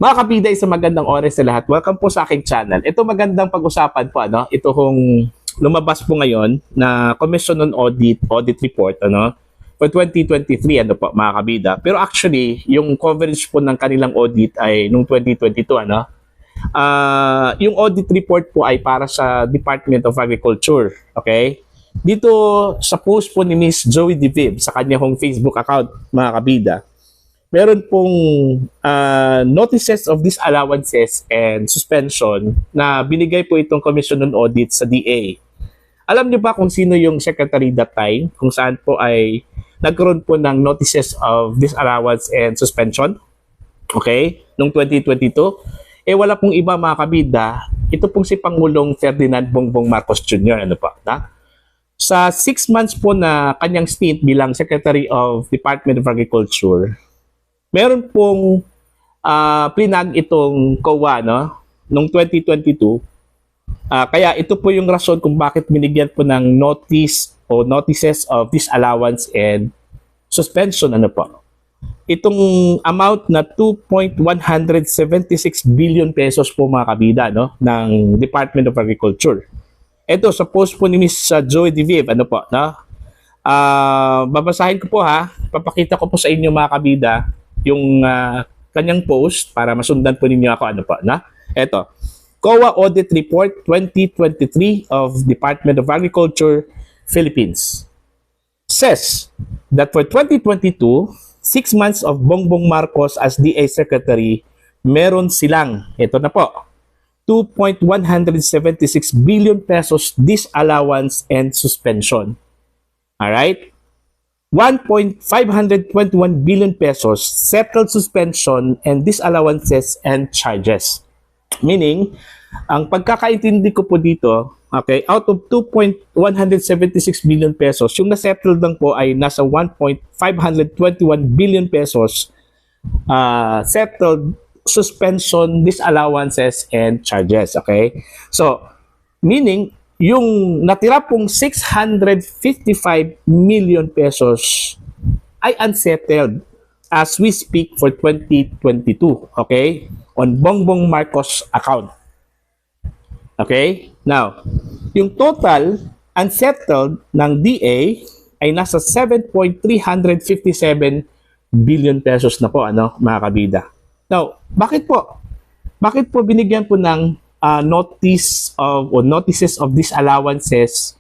Mga kabida, isang magandang oras sa lahat. Welcome po sa aking channel. Ito magandang pag-usapan po, ano? Ito kung lumabas po ngayon na Commission on Audit Report, ano? For 2023, ano po, mga kabida. Pero actually, yung coverage po ng kanilang audit ay nung 2022, ano? Yung audit report po ay para sa Department of Agriculture, okay? Dito sa post po ni Miss Joey DeViv sa kanyang Facebook account, mga kabida, meron pong notices of disallowances and suspension na binigay po itong Commission on Audit sa DA. Alam niyo ba kung sino yung secretary that time? Kung saan po ay nagkaroon po ng notices of disallowance and suspension? Okay? Noong 2022? Wala pong iba, mga kabida. Ito pong si Pangulong Ferdinand Bongbong Marcos Jr. Ano pa? Sa 6 months po na kanyang stint bilang Secretary of Department of Agriculture, meron pong plinag itong COA, no? Noong 2022. Kaya ito po yung rason kung bakit binigyan po ng notice o notices of disallowance and suspension, ano po. Itong amount na 2.176 billion pesos po, mga kabida, no? Ng Department of Agriculture. Ito sa post po ni Miss Joey DeViv, ano po, no? Babasahin ko po, ha. Papakita ko po sa inyo, mga kabida, yung kanyang post para masundan po ninyo ako, ano po, na? Ito, COA Audit Report 2023 of Department of Agriculture, Philippines. Says that for 2022, 6 months of Bongbong Marcos as DA Secretary, meron silang, ito na po, 2.176 billion pesos disallowance and suspension. Alright? 1.521 billion pesos settled suspension and disallowances and charges. Meaning, ang pagkakaintindi ko po dito, okay, out of 2.176 billion pesos, yung na-settled lang po ay nasa 1.521 billion pesos settled suspension, disallowances, and charges. Okay? So, meaning, yung natira pong 655 million pesos ay unsettled as we speak for 2022, okay? On Bongbong Marcos account. Okay? Now, yung total unsettled ng DA ay nasa 7.357 billion pesos na po, ano, mga kabida. Now, bakit po? Bakit po binigyan po ng notices of disallowances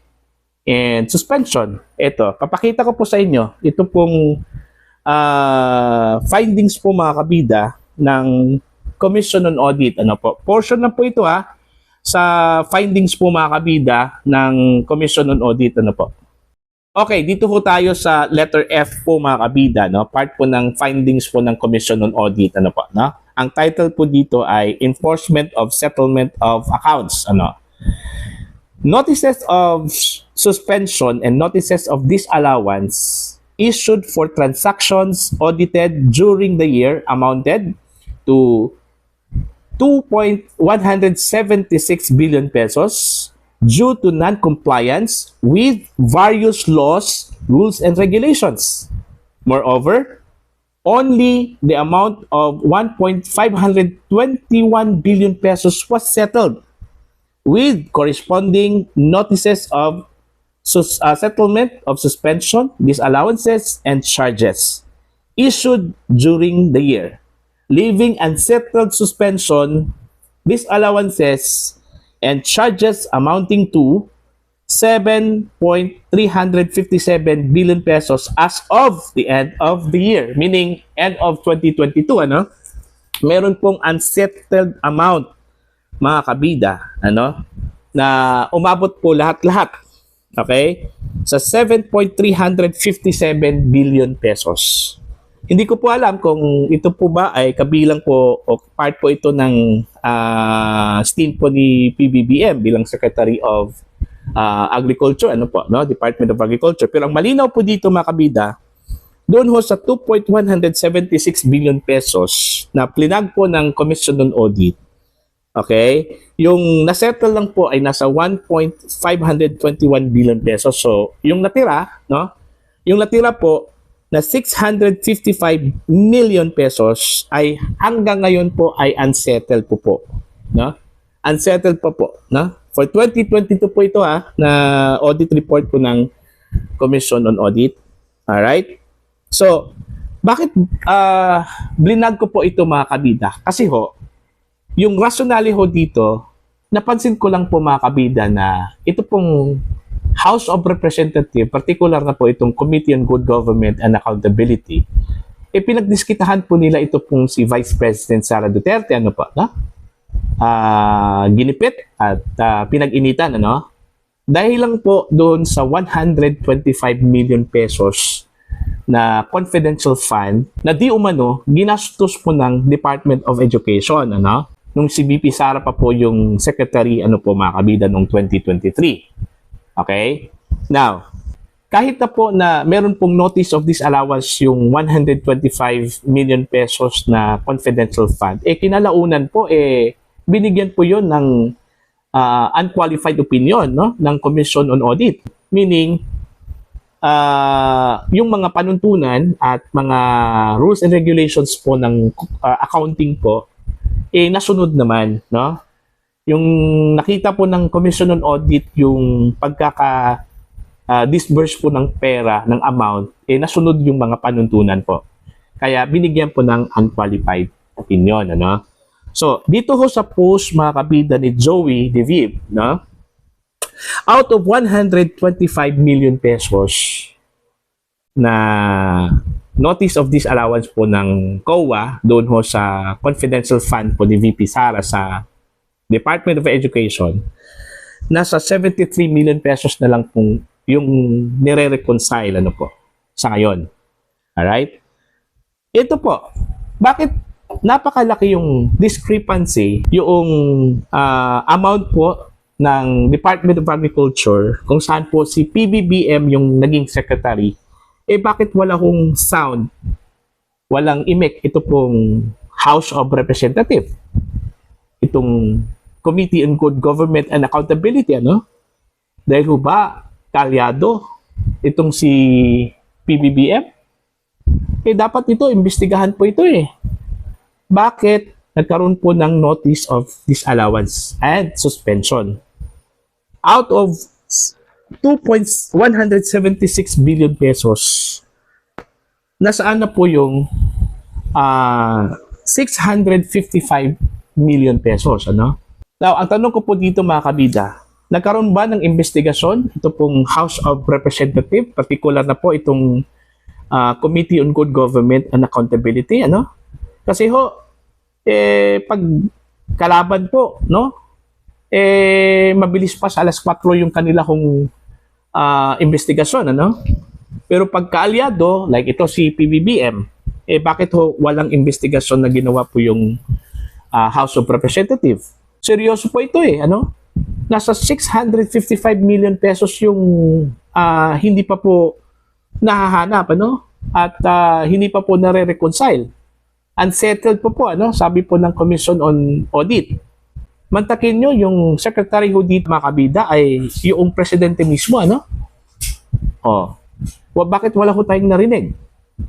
and suspension? Ito, papakita ko po sa inyo. Ito pong findings po, mga kabida, ng Commission on Audit. Ano po? Portion na po ito, sa findings po, mga kabida, ng Commission on Audit. Ano po? Okay, dito po tayo sa letter F po, mga kabida, no? Part po ng findings po ng Commission on Audit. Ano po, no? Ang title po dito ay Enforcement of Settlement of Accounts. Ano? Notices of suspension and notices of disallowance issued for transactions audited during the year amounted to 2.176 billion pesos due to non-compliance with various laws, rules, and regulations. Moreover, only the amount of 1.521 billion pesos was settled with corresponding notices of settlement of suspension, disallowances, and charges issued during the year, leaving unsettled suspension, disallowances, and charges amounting to 7.357 billion pesos as of the end of the year, meaning end of 2022, ano? Meron pong unsettled amount, mga kabida, ano? Na umabot po lahat-lahat, okay? Sa 7.357 billion pesos. Hindi ko po alam kung ito po ba ay kabilang po o part po ito ng stint po ni PBBM bilang Secretary of Agriculture, ano po, no? Department of Agriculture. Pero ang malinaw po dito, mga kabida, doon ho sa 2.176 billion pesos na plinag po ng Commission on Audit, okay? Yung nasettle lang po ay nasa 1.521 billion pesos. So, yung natira, no? Yung natira po na 655 million pesos ay hanggang ngayon po ay unsettled po, no? Unsettled po, no? For 2022 po ito na audit report po ng Commission on Audit. Alright? So, bakit blinag ko po ito mga kabida? Kasi yung rationale dito, napansin ko lang po mga kabida na ito pong House of Representatives, particular na po itong Committee on Good Government and Accountability, pinagdiskitahan po nila ito pong si Vice President Sara Duterte, ginipit at pinag-initan, dahil lang po doon sa 125 million pesos na confidential fund na di umano ginastos po ng Department of Education, nung si VP Sara pa po yung secretary, mga kabida, noong 2023. Okay? Now, kahit na po na meron pong notice of disallowance yung 125 million pesos na confidential fund, kinalaunan po, binigyan po yun ng unqualified opinion, ng Commission on Audit. Meaning, yung mga panuntunan at mga rules and regulations po ng accounting po, nasunod naman, Yung nakita po ng Commission on Audit yung disburse po ng pera, ng amount, nasunod yung mga panuntunan po. Kaya binigyan po ng unqualified opinion, So, dito sa post mga kabida ni Joey DeVive, out of 125 million pesos na notice of disallowance po ng COA doon sa confidential fund po ni VP Sara sa Department of Education, nasa 73 million pesos na lang pong yung nire-reconcile sa ngayon. Alright? Ito po, bakit napakalaki yung discrepancy, yung amount po ng Department of Agriculture kung saan po si PBBM yung naging secretary, bakit wala hong sound, walang imik ito pong House of Representatives, itong Committee on Good Government and Accountability, Dahil ba, kalyado itong si PBBM? Dapat ito, imbestigahan po ito Bakit nagkaroon po ng notice of disallowance and suspension? Out of 176 billion pesos, nasaan na po yung 655 million pesos, Now, ang tanong ko po dito mga kabida, nagkaroon ba ng investigasyon ito pong House of Representatives, particular na po itong Committee on Good Government and Accountability, Kasi pag kalaban po, mabilis pa sa alas 4 yung kanila investigasyon, Pero pag kaalyado, like ito si PBBM, bakit walang investigasyon na ginawa po yung House of Representatives? Seryoso po ito Nasa 655 million pesos yung hindi pa po nahahanap, At hindi pa po nare-reconcile. Unsettled po, sabi po ng Commission on Audit. Mantakin nyo, yung secretary dito mga kabida ay yung presidente mismo, bakit wala ko tayong narinig?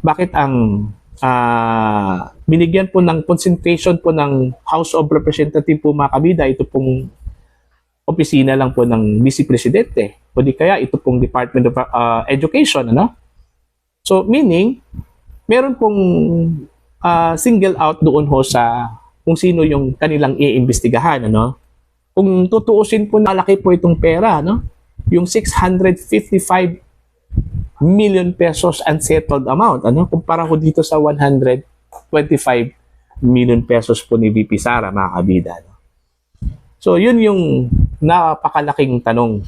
Bakit ang binigyan po ng concentration po ng House of Representatives po mga kabida, ito pong opisina lang po ng Vice Presidente, o di kaya ito pong Department of Education, So, meaning, meron pong single out doon sa kung sino yung kanilang iimbestigahan, Kung tutuusin po, malaki po itong pera, Yung 655 million pesos unsettled amount, kumpara ko dito sa 125 million pesos po ni VP Sara, mga kabida, So, yun yung napakalaking tanong.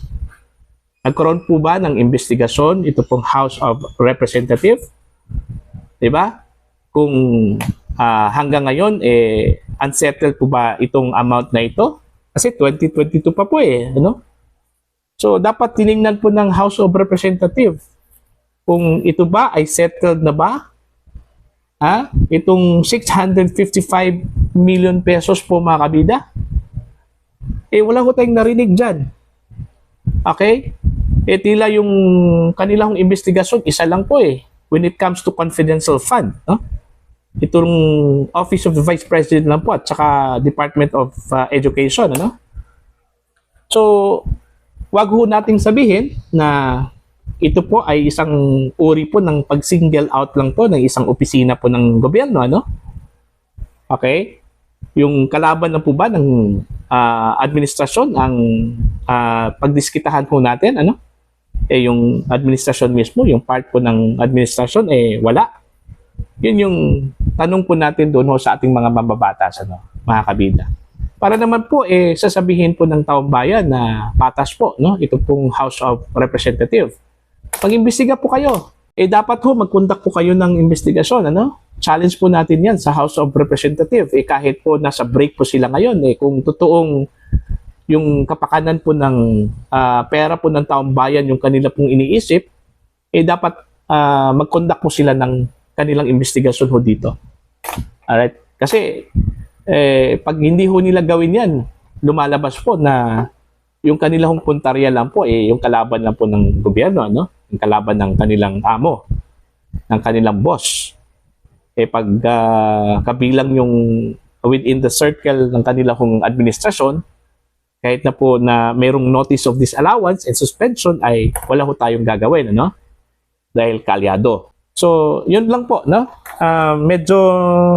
Nagkaroon po ba ng investigasyon ito pong House of Representatives? Diba? Kung hanggang ngayon, unsettled po ba itong amount na ito? Kasi 2022 pa po So, dapat tinignan po ng House of Representatives kung ito ba ay settled na ba? Itong 655 million pesos po mga kabida? Wala ko tayong narinig dyan. Okay? Tila yung kanilang investigasyon, isa lang po when it comes to confidential fund, no? Itong Office of the Vice President lang po at saka Department of Education, ano? So, wag ho nating sabihin na ito po ay isang uri po ng pag-single out lang po ng isang opisina po ng gobyerno, ano? Okay? Yung kalaban na po ba ng administrasyon ang pagdiskitahan po natin, ano? Yung administrasyon mismo, yung part po ng administrasyon, wala. Yun yung tanong po natin doon sa ating mga mababatas, ano, mga kabida. Para naman po, sasabihin po ng taong bayan na patas po, no? Ito pong House of Representative. Pag-imbestiga po kayo, dapat ho mag-conduct po kayo ng investigasyon, ano? Challenge po natin yan sa House of Representative. Kahit po nasa break po sila ngayon, kung totoong yung kapakanan po ng pera po ng taong bayan yung kanila pong iniisip, dapat mag-conduct po sila ng kanilang investigasyon ho dito. Alright? Kasi pag hindi ho nila gawin yan, lumalabas po na yung kanilang puntarya lang po, yung kalaban lang po ng gobyerno, no? Yung kalaban ng kanilang amo, ng kanilang boss. Pag kabilang yung within the circle ng kanilang administrasyon, kahit na po na mayroong notice of disallowance and suspension, ay wala ho tayong gagawin, ano? Dahil kalyado. So, yun lang po, no? Medyo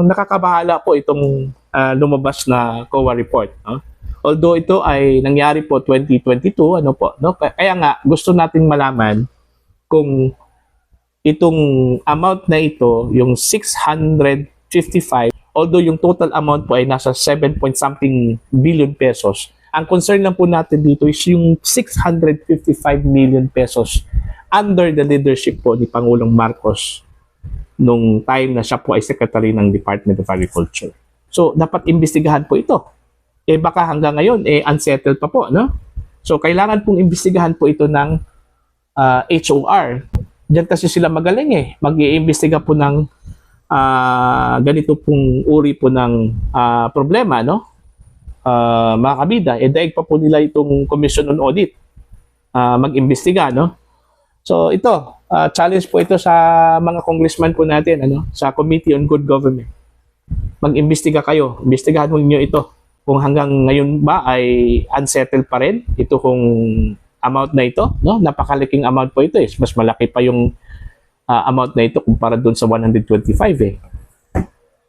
nakakabahala po itong lumabas na COA report, no? Although ito ay nangyari po 2022, ano po, no? Kaya nga gusto nating malaman kung itong amount na ito, yung 655, although yung total amount po ay nasa 7 point something billion pesos. Ang concern lang po natin dito is yung 655 million pesos under the leadership po ni Pangulong Marcos nung time na siya po ay Secretary ng Department of Agriculture. So, dapat imbestigahan po ito. Baka hanggang ngayon, unsettled pa po, no? So, kailangan pong imbestigahan po ito ng HOR. Diyan kasi sila magaling, mag-iimbestiga po ng ganito pong uri po ng problema, no? Mga kabida, daig pa po nila itong Commission on Audit mag-imbestiga, no? So, ito, challenge po ito sa mga congressman po natin, ano? Sa Committee on Good Government. Mag-imbestiga kayo. Imbestigahan mo niyo ito. Kung hanggang ngayon ba ay unsettled pa rin ito kung amount na ito, no? Napakalaking amount po ito, mas malaki pa yung amount na ito kumpara doon sa 125,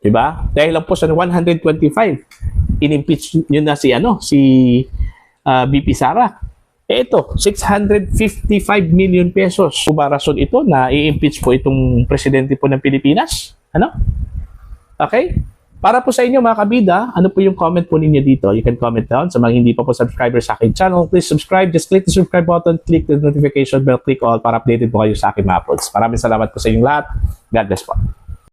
Diba? Dahil lang po sa 125, in-impeach nyo na si BP Sara. Ito, 655 million pesos. Kubarason ito na i-impeach po itong presidente po ng Pilipinas. Ano? Okay? Para po sa inyo mga kabida, ano po yung comment po ninyo dito? You can comment down. Sa mga hindi pa po subscriber sa aking channel, please subscribe. Just click the subscribe button, click the notification bell, click all para updated po kayo sa aking mga uploads. Maraming salamat po sa inyong lahat. God bless po.